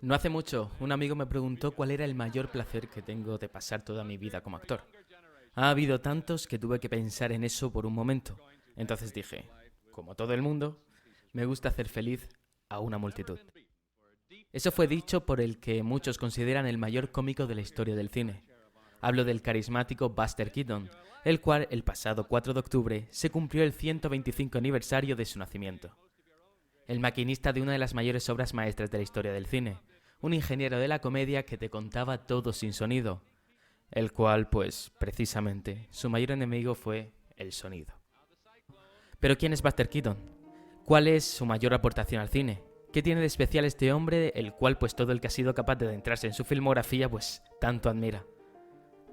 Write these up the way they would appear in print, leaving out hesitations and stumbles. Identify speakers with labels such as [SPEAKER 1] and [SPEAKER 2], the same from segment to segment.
[SPEAKER 1] No hace mucho, un amigo me preguntó cuál era el mayor placer que tengo de pasar toda mi vida como actor. Ha habido tantos que tuve que pensar en eso por un momento. Entonces dije, como todo el mundo, me gusta hacer feliz a una multitud. Eso fue dicho por el que muchos consideran el mayor cómico de la historia del cine. Hablo del carismático Buster Keaton, el cual el pasado 4 de octubre se cumplió el 125 aniversario de su nacimiento. El maquinista de una de las mayores obras maestras de la historia del cine, un ingeniero de la comedia que te contaba todo sin sonido, el cual, pues, precisamente, su mayor enemigo fue el sonido. Pero ¿quién es Buster Keaton? ¿Cuál es su mayor aportación al cine? ¿Qué tiene de especial este hombre, el cual pues todo el que ha sido capaz de adentrarse en su filmografía pues tanto admira?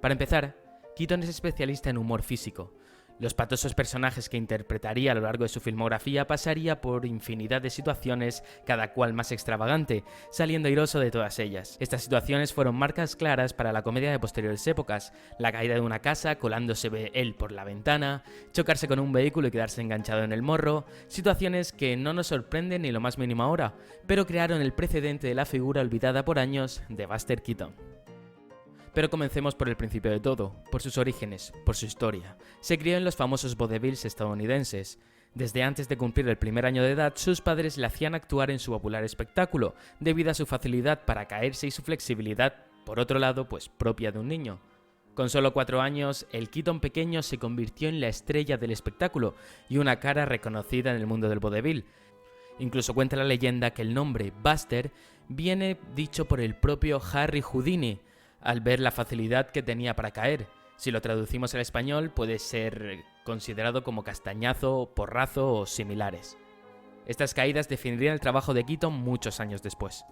[SPEAKER 1] Para empezar, Keaton es especialista en humor físico. Los patosos personajes que interpretaría a lo largo de su filmografía pasaría por infinidad de situaciones, cada cual más extravagante, saliendo airoso de todas ellas. Estas situaciones fueron marcas claras para la comedia de posteriores épocas: la caída de una casa, colándose él por la ventana, chocarse con un vehículo y quedarse enganchado en el morro, situaciones que no nos sorprenden ni lo más mínimo ahora, pero crearon el precedente de la figura olvidada por años de Buster Keaton. Pero comencemos por el principio de todo, por sus orígenes, por su historia. Se crió en los famosos vaudevilles estadounidenses. Desde antes de cumplir el primer año de edad, sus padres le hacían actuar en su popular espectáculo, debido a su facilidad para caerse y su flexibilidad, por otro lado, pues propia de un niño. Con solo 4 años, el Keaton pequeño se convirtió en la estrella del espectáculo y una cara reconocida en el mundo del vodevil. Incluso cuenta la leyenda que el nombre Buster viene dicho por el propio Harry Houdini, al ver la facilidad que tenía para caer. Si lo traducimos al español, puede ser considerado como castañazo, porrazo o similares. Estas caídas definirían el trabajo de Keaton muchos años después.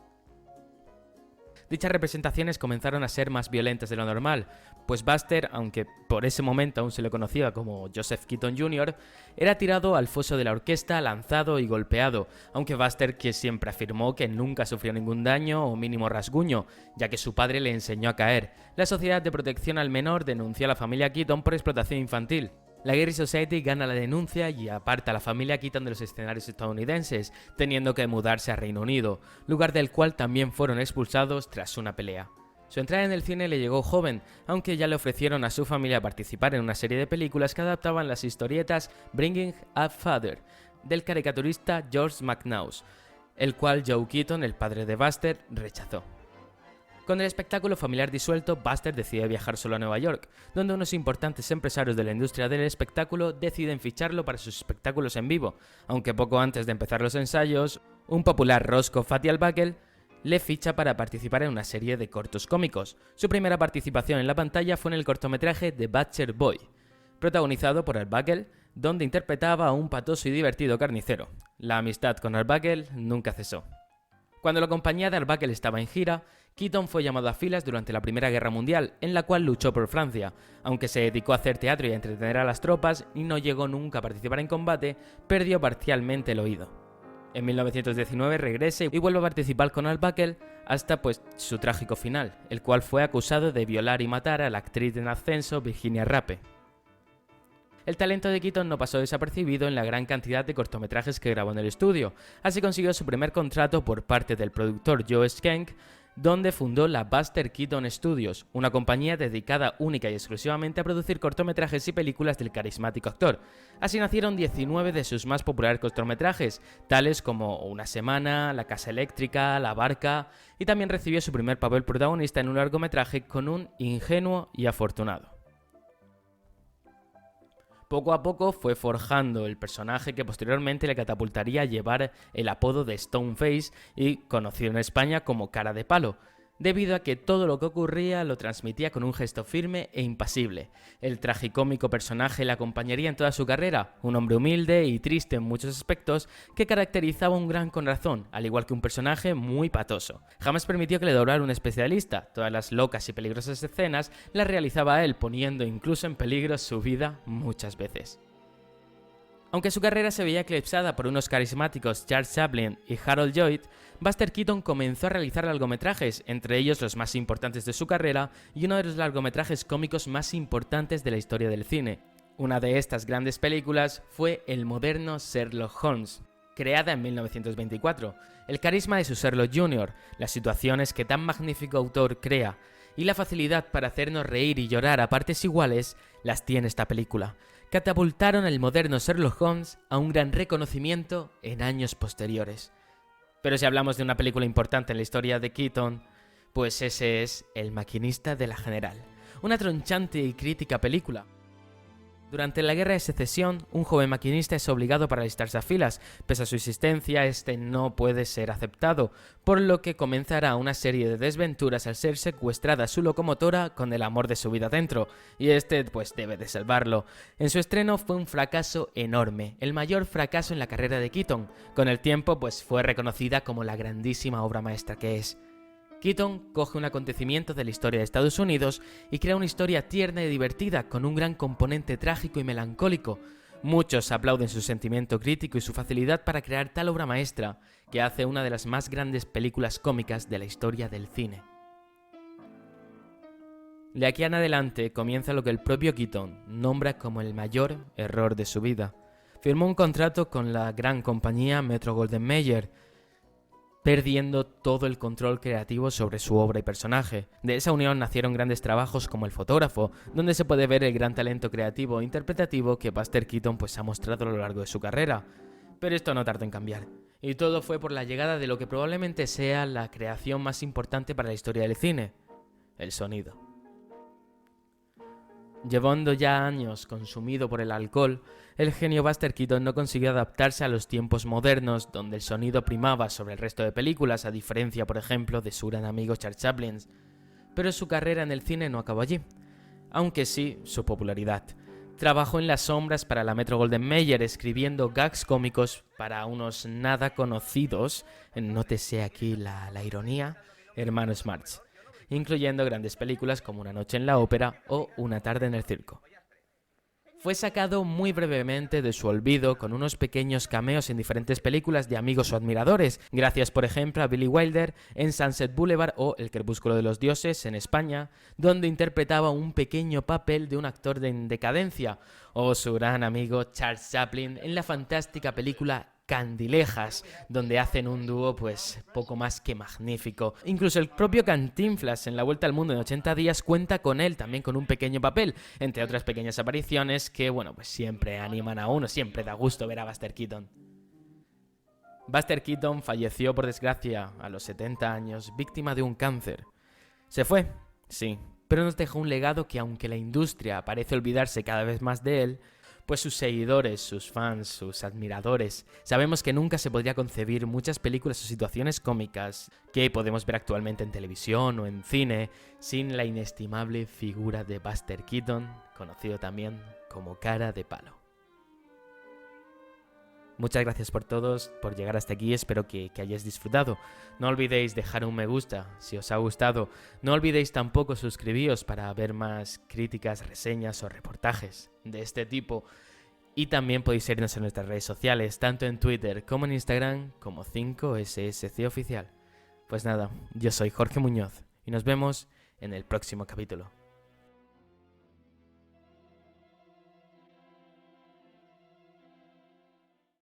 [SPEAKER 1] Dichas representaciones comenzaron a ser más violentas de lo normal, pues Buster, aunque por ese momento aún se le conocía como Joseph Keaton Jr., era tirado al foso de la orquesta, lanzado y golpeado, aunque Buster que siempre afirmó que nunca sufrió ningún daño o mínimo rasguño, ya que su padre le enseñó a caer. La Sociedad de Protección al Menor denunció a la familia Keaton por explotación infantil. La Gary Society gana la denuncia y aparta a la familia Keaton de los escenarios estadounidenses, teniendo que mudarse a Reino Unido, lugar del cual también fueron expulsados tras una pelea. Su entrada en el cine le llegó joven, aunque ya le ofrecieron a su familia participar en una serie de películas que adaptaban las historietas Bringing Up Father, del caricaturista George McNaught, el cual Joe Keaton, el padre de Buster, rechazó. Con el espectáculo familiar disuelto, Buster decide viajar solo a Nueva York, donde unos importantes empresarios de la industria del espectáculo deciden ficharlo para sus espectáculos en vivo, aunque poco antes de empezar los ensayos, un popular Roscoe Fatty Arbuckle le ficha para participar en una serie de cortos cómicos. Su primera participación en la pantalla fue en el cortometraje The Butcher Boy, protagonizado por Arbuckle, donde interpretaba a un patoso y divertido carnicero. La amistad con Arbuckle nunca cesó. Cuando la compañía de Arbuckle estaba en gira, Keaton fue llamado a filas durante la Primera Guerra Mundial, en la cual luchó por Francia. Aunque se dedicó a hacer teatro y a entretener a las tropas y no llegó nunca a participar en combate, perdió parcialmente el oído. En 1919 regresa y vuelve a participar con Arbuckle hasta su trágico final, el cual fue acusado de violar y matar a la actriz en ascenso Virginia Rappe. El talento de Keaton no pasó desapercibido en la gran cantidad de cortometrajes que grabó en el estudio. Así consiguió su primer contrato por parte del productor Joe Schenck, donde fundó la Buster Keaton Studios, una compañía dedicada única y exclusivamente a producir cortometrajes y películas del carismático actor. Así nacieron 19 de sus más populares cortometrajes, tales como Una semana, La casa eléctrica, La barca, y también recibió su primer papel protagonista en un largometraje con un ingenuo y afortunado. Poco a poco fue forjando el personaje que posteriormente le catapultaría a llevar el apodo de Stoneface y conocido en España como Cara de Palo, debido a que todo lo que ocurría lo transmitía con un gesto firme e impasible. El tragicómico personaje le acompañaría en toda su carrera, un hombre humilde y triste en muchos aspectos que caracterizaba un gran corazón, al igual que un personaje muy patoso. Jamás permitió que le doblara un especialista, todas las locas y peligrosas escenas las realizaba él, poniendo incluso en peligro su vida muchas veces. Aunque su carrera se veía eclipsada por unos carismáticos Charles Chaplin y Harold Lloyd, Buster Keaton comenzó a realizar largometrajes, entre ellos los más importantes de su carrera y uno de los largometrajes cómicos más importantes de la historia del cine. Una de estas grandes películas fue el moderno Sherlock Holmes. creada en 1924, el carisma de su Sherlock Jr., las situaciones que tan magnífico autor crea y la facilidad para hacernos reír y llorar a partes iguales las tiene esta película. Catapultaron el moderno Sherlock Holmes a un gran reconocimiento en años posteriores. Pero si hablamos de una película importante en la historia de Keaton, pues ese es El maquinista de la General, una tronchante y crítica película. Durante la Guerra de Secesión, un joven maquinista es obligado para alistarse a filas. Pese a su existencia, este no puede ser aceptado, por lo que comenzará una serie de desventuras al ser secuestrada su locomotora con el amor de su vida dentro, y este pues debe de salvarlo. En su estreno fue un fracaso enorme, el mayor fracaso en la carrera de Keaton. Con el tiempo pues fue reconocida como la grandísima obra maestra que es. Keaton coge un acontecimiento de la historia de Estados Unidos y crea una historia tierna y divertida con un gran componente trágico y melancólico. Muchos aplauden su sentimiento crítico y su facilidad para crear tal obra maestra, que hace una de las más grandes películas cómicas de la historia del cine. De aquí en adelante comienza lo que el propio Keaton nombra como el mayor error de su vida. Firmó un contrato con la gran compañía Metro-Goldwyn-Mayer, perdiendo todo el control creativo sobre su obra y personaje. De esa unión nacieron grandes trabajos como El fotógrafo, donde se puede ver el gran talento creativo e interpretativo que Buster Keaton pues ha mostrado a lo largo de su carrera. Pero esto no tardó en cambiar, y todo fue por la llegada de lo que probablemente sea la creación más importante para la historia del cine: el sonido. Llevando ya años consumido por el alcohol, el genio Buster Keaton no consiguió adaptarse a los tiempos modernos, donde el sonido primaba sobre el resto de películas, a diferencia, por ejemplo, de su gran amigo Charles Chaplin. Pero su carrera en el cine no acabó allí, aunque sí su popularidad. Trabajó en las sombras para la Metro-Goldwyn-Mayer, escribiendo gags cómicos para unos nada conocidos, nótese aquí la ironía, hermanos Marx, incluyendo grandes películas como Una noche en la ópera o Una tarde en el circo. Fue sacado muy brevemente de su olvido con unos pequeños cameos en diferentes películas de amigos o admiradores, gracias por ejemplo a Billy Wilder en Sunset Boulevard o El crepúsculo de los dioses en España, donde interpretaba un pequeño papel de un actor en decadencia, o su gran amigo Charles Chaplin en la fantástica película Candilejas, donde hacen un dúo pues poco más que magnífico. Incluso el propio Cantinflas en La Vuelta al Mundo en 80 días cuenta con él también con un pequeño papel, entre otras pequeñas apariciones que bueno pues siempre animan a uno, siempre da gusto ver a Buster Keaton. Buster Keaton falleció por desgracia a los 70 años, víctima de un cáncer. Se fue, sí, pero nos dejó un legado que, aunque la industria parece olvidarse cada vez más de él, pues sus seguidores, sus fans, sus admiradores, sabemos que nunca se podría concebir muchas películas o situaciones cómicas que podemos ver actualmente en televisión o en cine sin la inestimable figura de Buster Keaton, conocido también como Cara de Palo. Muchas gracias por todos, por llegar hasta aquí, espero que hayáis disfrutado. No olvidéis dejar un me gusta si os ha gustado. No olvidéis tampoco suscribiros para ver más críticas, reseñas o reportajes de este tipo. Y también podéis seguirnos en nuestras redes sociales, tanto en Twitter como en Instagram, como 5SSC Oficial. Pues nada, yo soy Jorge Muñoz y nos vemos en el próximo capítulo.